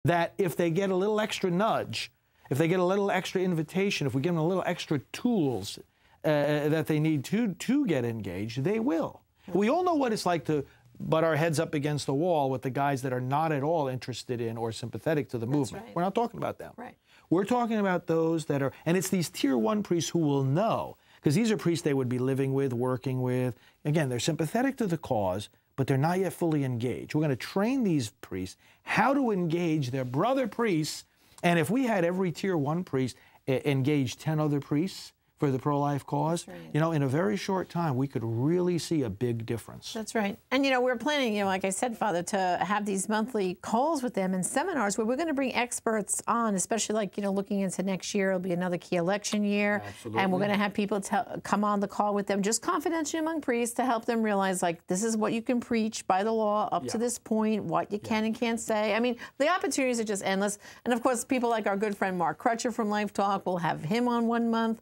that if they get a little extra nudge, if they get a little extra invitation, if we give them a little extra tools that they need to get engaged, they will. We all know what it's like to butt our heads up against the wall with the guys that are not at all interested in or sympathetic to the movement. Right. We're not talking about them. Right. We're talking about those that are, and it's these tier 1 priests who will know, because these are priests they would be living with, working with. Again, they're sympathetic to the cause, but they're not yet fully engaged. We're going to train these priests how to engage their brother priests, and if we had every tier 1 priest engage 10 other priests for the pro-life cause, right. you know, in a very short time, we could really see a big difference. That's right. And, you know, we're planning, you know, like I said, Father, to have these monthly calls with them and seminars where we're going to bring experts on, especially like, you know, looking into next year. It'll be another key election year. Absolutely. And we're going to have people come on the call with them, just confidentially among priests, to help them realize, like, this is what you can preach by the law up to this point, what you can and can't say. I mean, the opportunities are just endless. And, of course, people like our good friend Mark Crutcher from LifeTalk, we'll have him on one month,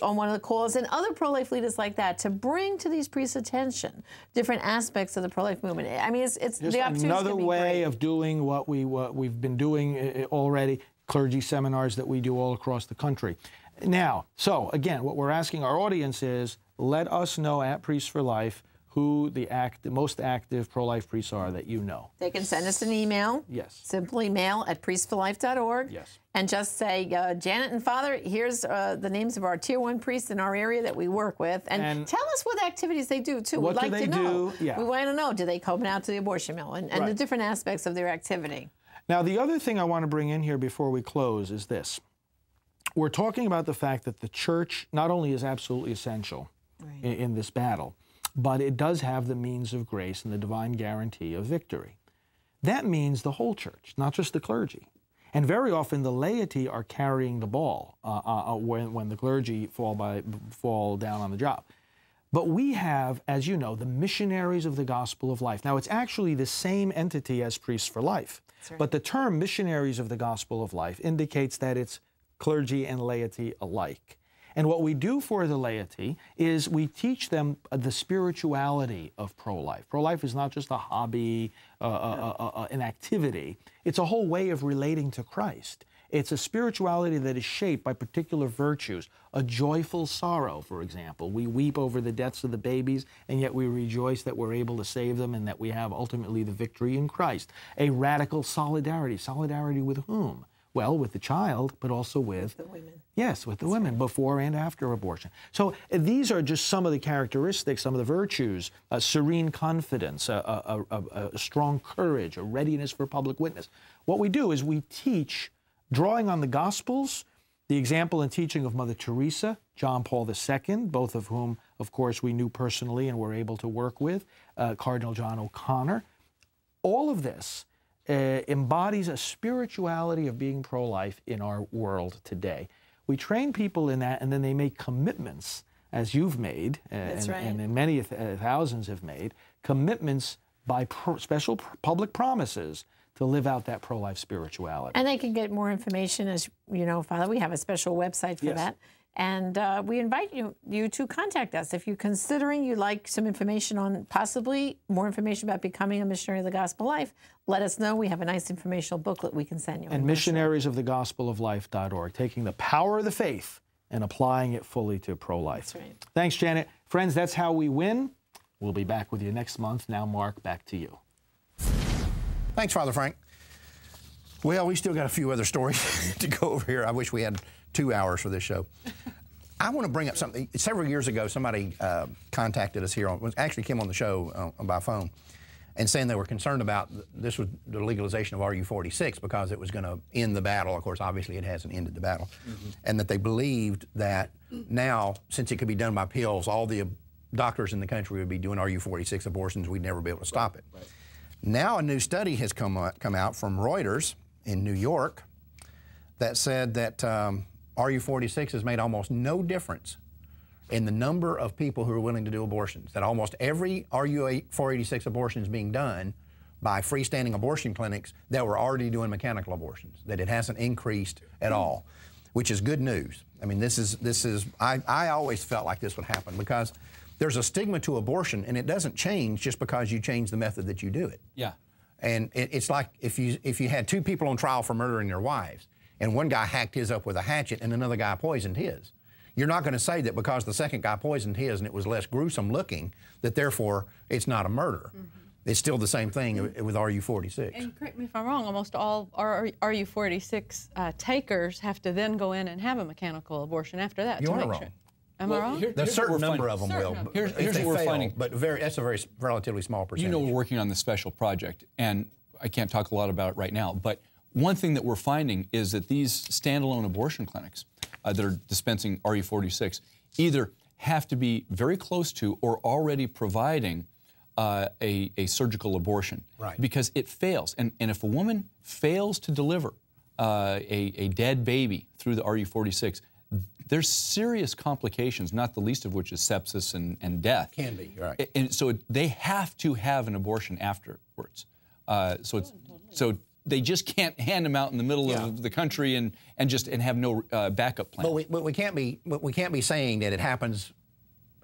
on one of the calls, and other pro-life leaders like that, to bring to these priests' attention different aspects of the pro-life movement. I mean, it's just the opportunity. Another way of doing what we've been doing already, clergy seminars that we do all across the country. Now, so again, what we're asking our audience is, let us know at Priests for Life who the most active pro-life priests are that you know. They can send us an email. Yes. Simply mail@priestsforlife.org. Yes. And just say, Janet and Father, here's the names of our tier 1 priests in our area that we work with. And tell us what activities they do, too. What We'd like to know. Yeah. We want to know, do they come out to the abortion mill and the different aspects of their activity. Now, the other thing I want to bring in here before we close is this. We're talking about the fact that the church not only is absolutely essential in this battle, but it does have the means of grace and the divine guarantee of victory. That means the whole church, not just the clergy. And very often the laity are carrying the ball when the clergy fall down on the job. But we have, as you know, the missionaries of the gospel of life. Now, it's actually the same entity as Priests for Life. Right. But the term missionaries of the gospel of life indicates that it's clergy and laity alike. And what we do for the laity is we teach them the spirituality of pro-life. Pro-life is not just a hobby, an activity. It's a whole way of relating to Christ. It's a spirituality that is shaped by particular virtues. A joyful sorrow, for example. We weep over the deaths of the babies, and yet we rejoice that we're able to save them and that we have ultimately the victory in Christ. A radical solidarity. Solidarity with whom? Well, with the child, but also with the women. Yes, with the women, before and after abortion. So these are just some of the characteristics, some of the virtues, serene confidence, a strong courage, a readiness for public witness. What we do is we teach, drawing on the Gospels, the example and teaching of Mother Teresa, John Paul II, both of whom, of course, we knew personally and were able to work with, Cardinal John O'Connor. All of this embodies a spirituality of being pro-life in our world today. We train people in that, and then they make commitments, as you've made, and many thousands have made, commitments by special public promises to live out that pro-life spirituality. And they can get more information, as you know, Father. We have a special website for that. And we invite you to contact us. If you're considering you'd like some information on possibly more information about becoming a missionary of the gospel life, let us know. We have a nice informational booklet we can send you. And missionariesofthegospeloflife.org, taking the power of the faith and applying it fully to pro-life. That's right. Thanks, Janet. Friends, that's how we win. We'll be back with you next month. Now, Mark, back to you. Thanks, Father Frank. Well, we still got a few other stories to go over here. I wish we had 2 hours for this show. I want to bring up something. Several years ago, somebody contacted us here, actually came on the show by phone, and saying they were concerned about this was the legalization of RU-46 because it was going to end the battle. Of course, obviously it hasn't ended the battle. And that they believed that now, since it could be done by pills, all the doctors in the country would be doing RU-46 abortions. We'd never be able to stop it. Now a new study has come out from Reuters in New York that said that RU-46 has made almost no difference in the number of people who are willing to do abortions. That almost every RU-486 abortion is being done by freestanding abortion clinics that were already doing mechanical abortions, that it hasn't increased at all, which is good news. I mean, I always felt like this would happen because there's a stigma to abortion, and it doesn't change just because you change the method that you do it. Yeah. And it's like if you had two people on trial for murdering their wives, and one guy hacked his up with a hatchet and another guy poisoned his. You're not going to say that because the second guy poisoned his and it was less gruesome looking, that therefore it's not a murder. It's still the same thing with RU-46. And correct me if I'm wrong, almost all RU-46 takers have to then go in and have a mechanical abortion after that. You are wrong. Sure. Am I wrong? There's a certain number of them will. Here's what we're finding. But that's a very relatively small percentage. You know, we're working on this special project, and I can't talk a lot about it right now, but one thing that we're finding is that these standalone abortion clinics that are dispensing RU-46 either have to be very close to or already providing a surgical abortion. Right. Because it fails. And if a woman fails to deliver a dead baby through the RU-46, there's serious complications, not the least of which is sepsis and death. Can be, right. And so they have to have an abortion afterwards. So they just can't hand them out in the middle of the country and have no backup plan. But we can't be saying that it happens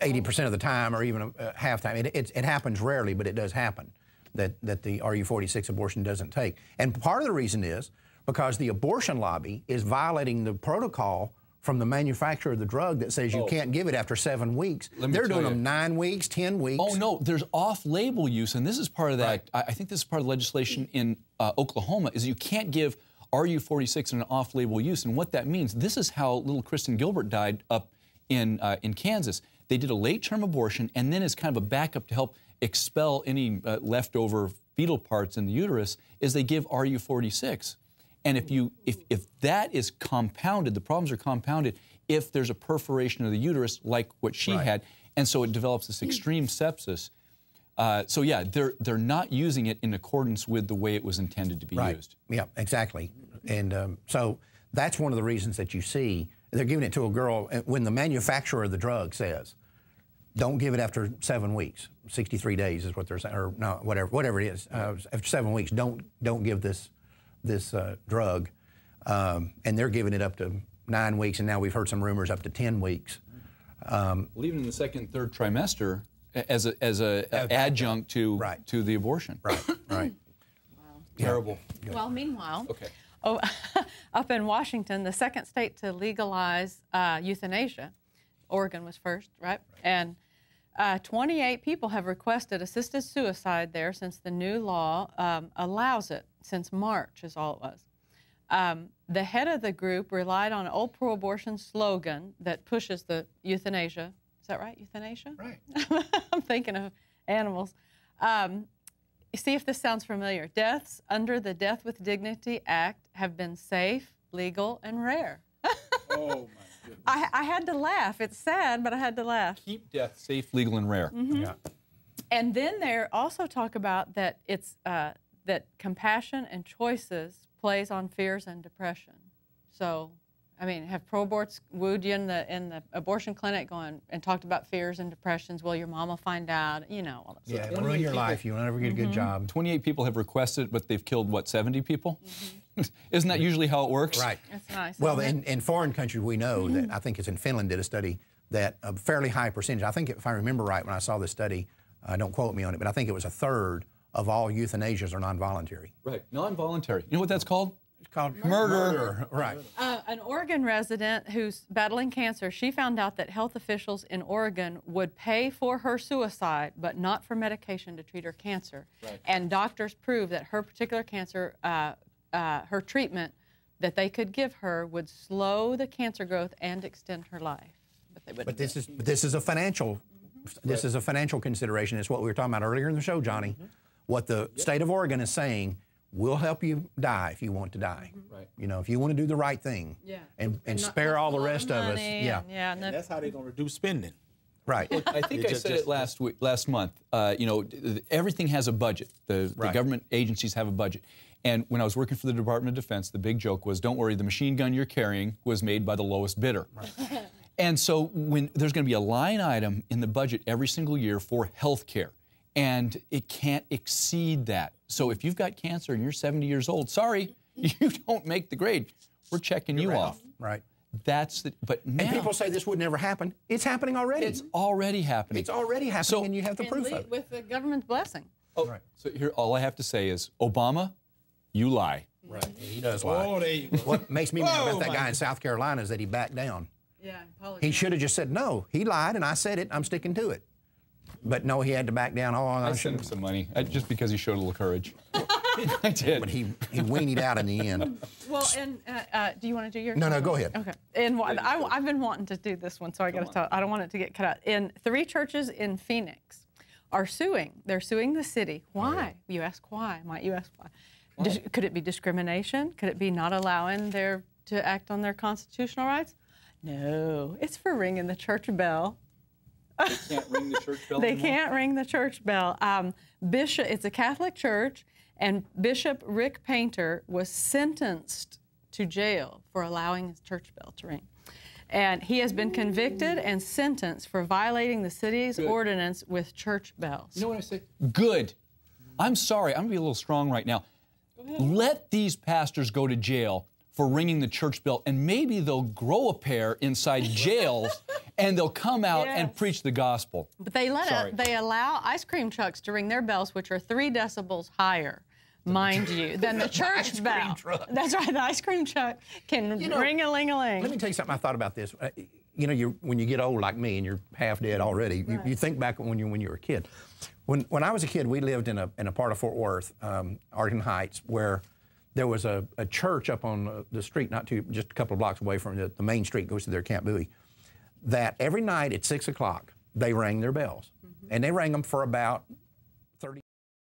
80% of the time or even half time. It happens rarely, but it does happen that the RU-46 abortion doesn't take. And part of the reason is because the abortion lobby is violating the protocol from the manufacturer of the drug that says you can't give it after 7 weeks. They're doing them 9 weeks, 10 weeks. Oh, no, there's off-label use, and this is part of that. Right. I think this is part of the legislation in Oklahoma, is you can't give RU-46 in an off-label use, and what that means, this is how little Kristen Gilbert died up in Kansas. They did a late-term abortion, and then as kind of a backup to help expel any leftover fetal parts in the uterus, is they give RU-46. And if that is compounded, the problems are compounded if there's a perforation of the uterus like what she had, and so it develops this extreme sepsis. So yeah, they're not using it in accordance with the way it was intended to be used. Yeah, exactly. And so that's one of the reasons that you see they're giving it to a girl when the manufacturer of the drug says, don't give it after 7 weeks. 63 days is what they're saying, or no, whatever it is. After 7 weeks, don't give this drug, and they're giving it up to 9 weeks, and now we've heard some rumors up to 10 weeks. Well, even in the second, third trimester, as a adjunct to the abortion. Right. Wow. Terrible. Yeah. Well, meanwhile, okay. Up in Washington, the second state to legalize euthanasia, Oregon was first, right? And 28 people have requested assisted suicide there since the new law allows it. Since March is all it was. The head of the group relied on an old pro-abortion slogan that pushes the euthanasia. Is that right, euthanasia? Right. I'm thinking of animals. See if this sounds familiar. Deaths under the Death with Dignity Act have been safe, legal, and rare. Oh, my goodness. I had to laugh. It's sad, but I had to laugh. Keep death safe, legal, and rare. Mm-hmm. Yeah. And then they also talk about that it's that compassion and choices plays on fears and depression. So, I mean, have pro-aborts wooed you in the abortion clinic going and talked about fears and depressions? Well, your mom will find out, you know. All that Yeah, stuff. it'll ruin your life. You'll never get a good job. 28 people have requested, but they've killed, what, 70 people? Isn't that usually how it works? Right. That's nice. Well, in foreign countries, we know that, I think it's in Finland, did a study that a fairly high percentage, I think if I remember right when I saw this study, don't quote me on it, but I think it was a third of all euthanasias are non-voluntary. Right, non-voluntary. You know what that's called? It's called murder. Right. An Oregon resident who's battling cancer, she found out that health officials in Oregon would pay for her suicide, but not for medication to treat her cancer. Right. And doctors proved that her particular cancer, her treatment that they could give her would slow the cancer growth and extend her life. But this is a financial this is a financial consideration. It's what we were talking about earlier in the show, Johnny. What the state of Oregon is saying, we'll help you die if you want to die. Right. You know, if you want to do the right thing and spare all the rest of us. And that's how they're going to reduce spending. Right. I think I said it last month. You know, everything has a budget. The government agencies have a budget. And when I was working for the Department of Defense, the big joke was, don't worry, the machine gun you're carrying was made by the lowest bidder. Right. And so when there's going to be a line item in the budget every single year for health care, and it can't exceed that. So if you've got cancer and you're 70 years old, sorry, you don't make the grade. We're checking you off. Right. But now, and people say this would never happen. It's happening already. It's already happening. It's already happening, and you have the proof of it. With the government's blessing. Oh, right. So here, all I have to say is, Obama, you lie. Right. He does lie. Oh, there you go. What makes me mad about that guy in South Carolina is that he backed down. Yeah, He should have just said, no, he lied and I said it, I'm sticking to it. But no, he had to back down. Oh, I sent him some money just because he showed a little courage. I did. But he weaned out in the end. Well, and do you want to do your? No, go ahead. Okay. And I've been wanting to do this one, so I got to tell. I don't want it to get cut out. In 3 churches in Phoenix are suing. They're suing the city. Why? You ask why. Might you ask why? Could it be discrimination? Could it be not allowing to act on their constitutional rights? No, it's for ringing the church bell. They can't ring the church bell They anymore? can't ring the church bell. It's a Catholic church, and Bishop Rick Painter was sentenced to jail for allowing his church bell to ring. And he has been convicted and sentenced for violating the city's ordinance with church bells. You know what I say? Good. I'm sorry, I'm going to be a little strong right now. Let these pastors go to jail for ringing the church bell, and maybe they'll grow a pair inside jails, and they'll come out and preach the gospel. But they allow ice cream trucks to ring their bells, which are 3 decibels higher, mind you, than the church bell. That's right, the ice cream truck can ring-a-ling-a-ling. Let me tell you something I thought about this. You know, when you get old like me and you're half dead already, you think back when you were a kid. When I was a kid, we lived in a part of Fort Worth, Arlington Heights, where there was a church up on the street, just a couple of blocks away from the main street goes to their Camp Bowie, that every night at 6 o'clock, they rang their bells. And they rang them for about